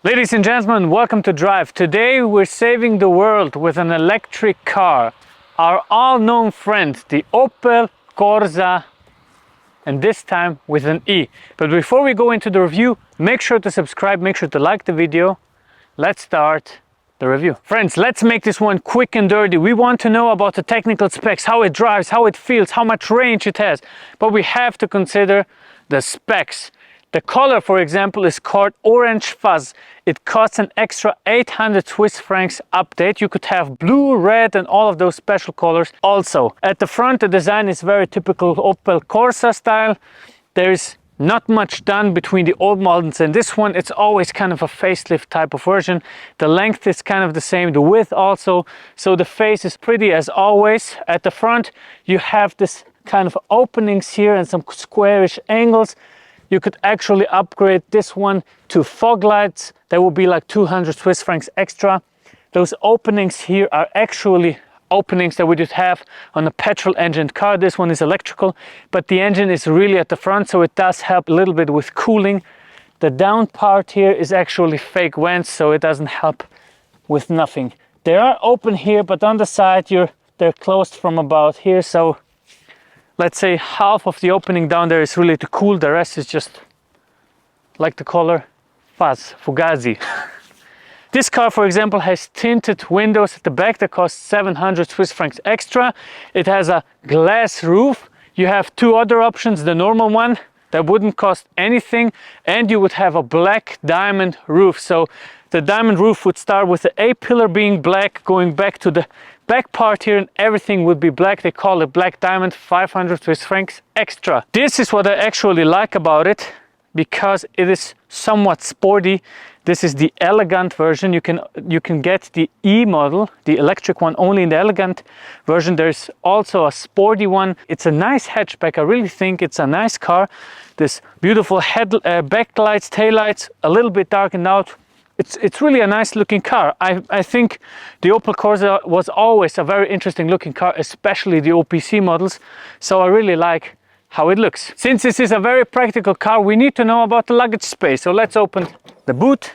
Ladies and gentlemen, welcome to Drive. Today we're saving the world with an electric car. Our all-known friend, the Opel Corsa, and this time with an E. But before we go into the review, make sure to subscribe, make sure to like the video. Let's start the review. Friends, let's make this one quick and dirty. We want to know about the technical specs, how it drives, how it feels, how much range it has. But we have to consider the specs. The color, for example, is called Orange Fuzz. It costs an extra 800 Swiss francs update. You could have blue, red, and all of those special colors. Also, at the front, the design is very typical Opel Corsa style. There's not much done between the old models and this one. It's always kind of a facelift type of version. The length is kind of the same, the width also. So the face is pretty as always. At the front, you have this kind of openings here and some squarish angles. You could actually upgrade this one to fog lights. That would be like 200 Swiss francs extra. Those openings here are actually openings that we would have on a petrol engine car. This one is electrical, but the engine is really at the front, so it does help a little bit with cooling. The down part here is actually fake vents, so it doesn't help with nothing. They are open here, but on the side they're closed from about here, so let's say half of the opening down there is really to cool, the rest is just like the color Fuzz, Fugazi. This car, for example, has tinted windows at the back that cost 700 Swiss francs extra. It has a glass roof. You have two other options, the normal one that wouldn't cost anything, and you would have a black diamond roof. So the diamond roof would start with the A-pillar being black, going back to the back part here, and everything would be black. They call it black diamond, 500 Swiss francs extra. This is what I actually like about it, because it is somewhat sporty. This is the elegant version. You can get the E model, the electric one, only in the elegant version. There's also a sporty one. It's a nice hatchback. I really think it's a nice car. This beautiful backlights, taillights, a little bit darkened out. It's really a nice looking car. I think the Opel Corsa was always a very interesting looking car, especially the OPC models. So I really like how it looks. Since this is a very practical car, we need to know about the luggage space. So let's open the boot.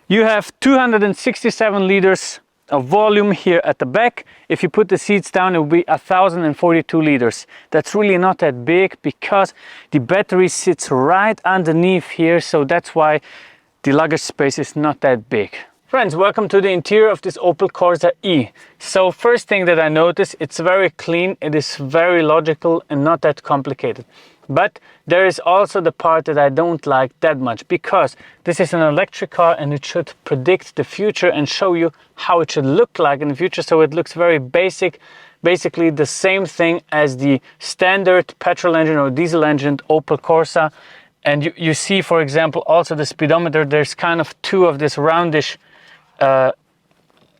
You have 267 liters of volume here at the back. If you put the seats down, it will be 1042 liters. That's really not that big because the battery sits right underneath here. So that's why the luggage space is not that big. Friends, welcome to the interior of this Opel Corsa E. So first thing that I notice, it's very clean, it is very logical and not that complicated. But there is also the part that I don't like that much, because this is an electric car and it should predict the future and show you how it should look like in the future. So it looks very basic, basically the same thing as the standard petrol engine or diesel engine Opel Corsa. And you see, for example, also the speedometer. There's kind of two of this roundish,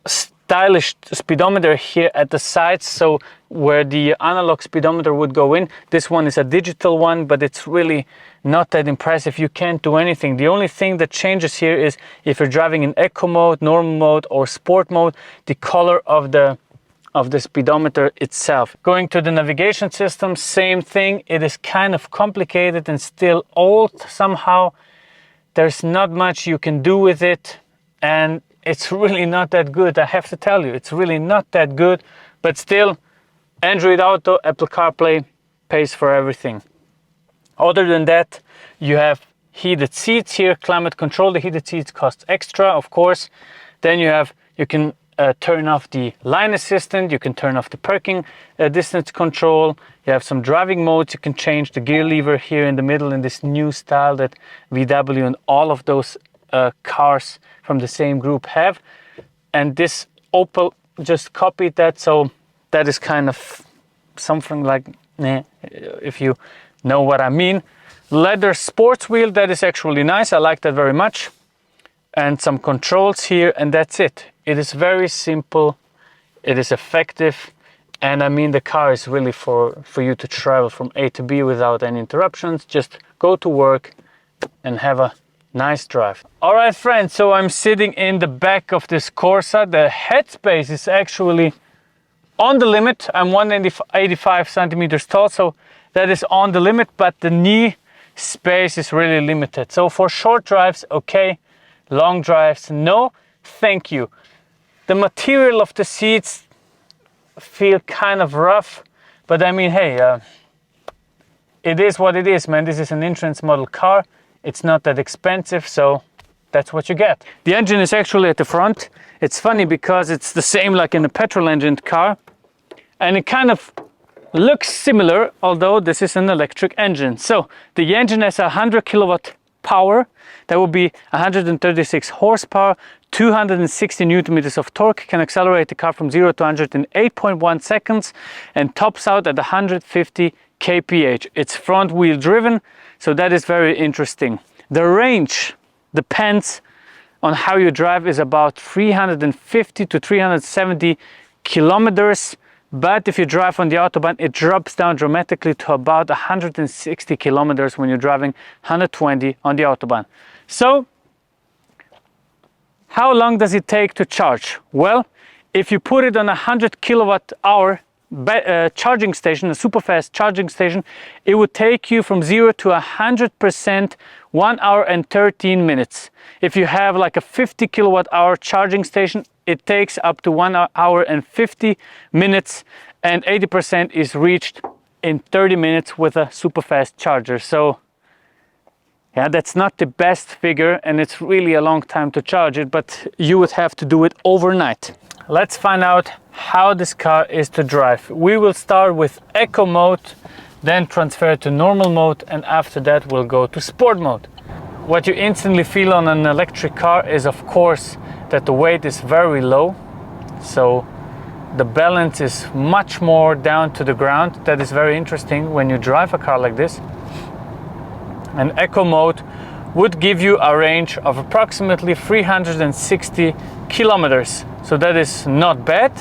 stylish speedometer here at the sides. So where the analog speedometer would go in, this one is a digital one, but it's really not that impressive. You can't do anything. The only thing that changes here is if you're driving in eco mode, normal mode, or sport mode, the color of the speedometer itself. Going to the navigation system, same thing. It is kind of complicated and still old somehow. There's not much you can do with it, and it's really not that good. I have to tell you, it's really not that good, but still, Android Auto, Apple CarPlay pays for everything. Other than that, you have heated seats here, climate control. The heated seats cost extra, of course. Then you can turn off the line assistant, you can turn off the parking distance control. You have some driving modes. You can change the gear lever here in the middle in this new style that VW and all of those cars from the same group have. And this Opel just copied that, so that is kind of something like, if you know what I mean. Leather sports wheel, that is actually nice. I like that very much. And some controls here, and that's it. It is very simple, it is effective, and I mean the car is really for you to travel from A to B without any interruptions. Just go to work and have a nice drive. All right, friends, so I'm sitting in the back of this Corsa. The headspace is actually on the limit. I'm 185 centimeters tall, so that is on the limit, but the knee space is really limited. So for short drives, okay. long drives, no thank you. The material of the seats feel kind of rough, but I mean, hey, it is what it is, man. This is an entrance model car. It's not that expensive, so that's what you get. The engine is actually at the front. It's funny because it's the same like in a petrol engined car, and it kind of looks similar, although this is an electric engine. So the engine has 100 kilowatt power. That will be 136 horsepower, 260 newton meters of torque, can accelerate the car from 0 to 100 in 8.1 seconds, and tops out at 150 kph. It's front wheel driven, so that is very interesting. The range depends on how you drive, is about 350 to 370 kilometers. But if you drive on the Autobahn, it drops down dramatically to about 160 kilometers when you're driving 120 on the Autobahn. So, how long does it take to charge? Well, if you put it on a 100 kilowatt hour charging station, a super fast charging station, it would take you from 0 to 100% 1 hour and 13 minutes. If you have like a 50 kilowatt hour charging station, it takes up to 1 hour and 50 minutes, and 80% is reached in 30 minutes with a super fast charger. So yeah, that's not the best figure, and it's really a long time to charge it, but you would have to do it overnight. Let's find out how this car is to drive. We will start with Eco mode, then transfer to normal mode, and after that we'll go to sport mode. What you instantly feel on an electric car is, of course, that the weight is very low, so the balance is much more down to the ground. That is very interesting when you drive a car like this. And Eco mode would give you a range of approximately 360 kilometers. So that is not bad,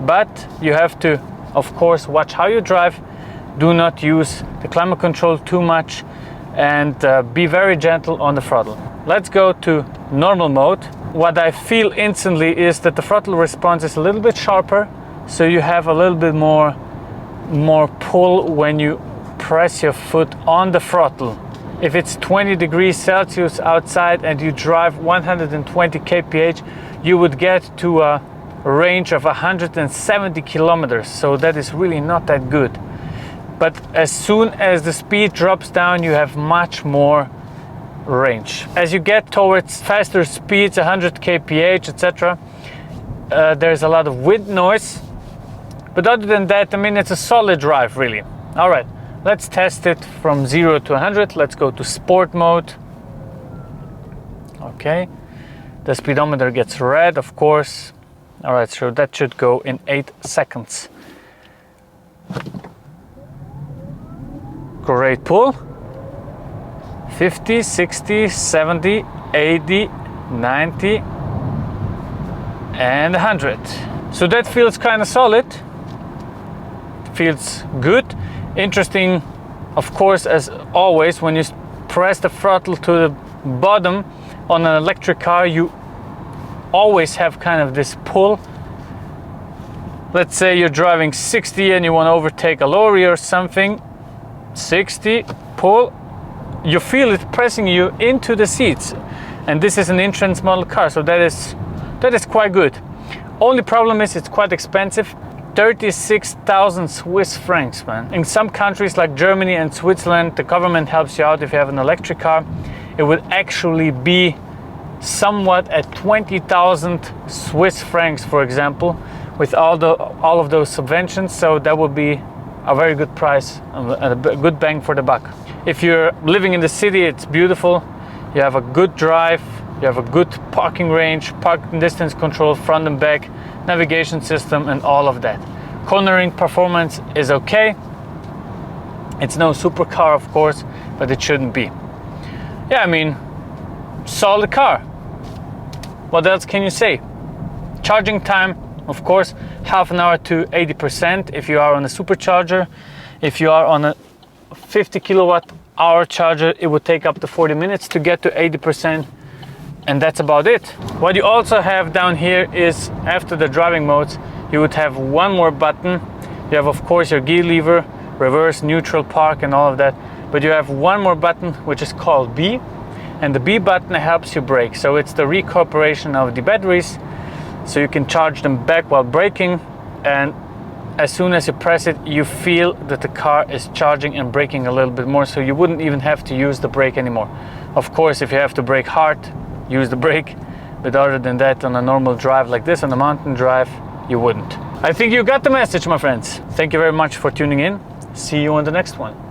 but you have to, of course, watch how you drive. Do not use the climate control too much, and be very gentle on the throttle. Let's go to normal mode. What I feel instantly is that the throttle response is a little bit sharper, so you have a little bit more pull when you press your foot on the throttle. If it's 20 degrees Celsius outside and you drive 120 kph, you would get to a range of 170 kilometers, so that is really not that good. But as soon as the speed drops down, you have much more range. As you get towards faster speeds, 100 kph, etc., there's a lot of wind noise. But other than that, I mean, it's a solid drive, really. All right, let's test it from 0 to 100. Let's go to sport mode. Okay, the speedometer gets red, of course. All right, so that should go in 8 seconds. Great pull. 50, 60, 70, 80, 90, and 100. So that feels kind of solid. Feels good. Interesting, of course, as always, when you press the throttle to the bottom on an electric car, you always have kind of this pull. Let's say you're driving 60 and you want to overtake a lorry or something. 60, pull. You feel it pressing you into the seats, and this is an entrance model car, so that is quite good. Only problem is it's quite expensive. 36,000 Swiss francs, man. In some countries like Germany and Switzerland, the government helps you out if you have an electric car. It would actually be somewhat at 20,000 Swiss francs, for example, with all of those subventions. So that would be a very good price and a good bang for the buck. If you're living in the city, it's beautiful. You have a good drive, you have a good parking range, parking distance control, front and back, navigation system, and all of that. Cornering performance is okay. It's no supercar, of course, but it shouldn't be. Yeah, I mean, solid car. What else can you say? Charging time, of course, half an hour to 80% if you are on a supercharger. If you are on a 50 kilowatt hour charger, it would take up to 40 minutes to get to 80%, and that's about it. What you also have down here is, after the driving modes, you would have one more button. You have, of course, your gear lever, reverse, neutral, park, and all of that, but you have one more button which is called B. and the B button helps you brake. So it's the recuperation of the batteries, so you can charge them back while braking, and as soon as you press it, you feel that the car is charging and braking a little bit more, so you wouldn't even have to use the brake anymore. Of course, if you have to brake hard, use the brake, but other than that, on a normal drive like this, on a mountain drive, you wouldn't. I think you got the message, my friends. Thank you very much for tuning in. See you on the next one.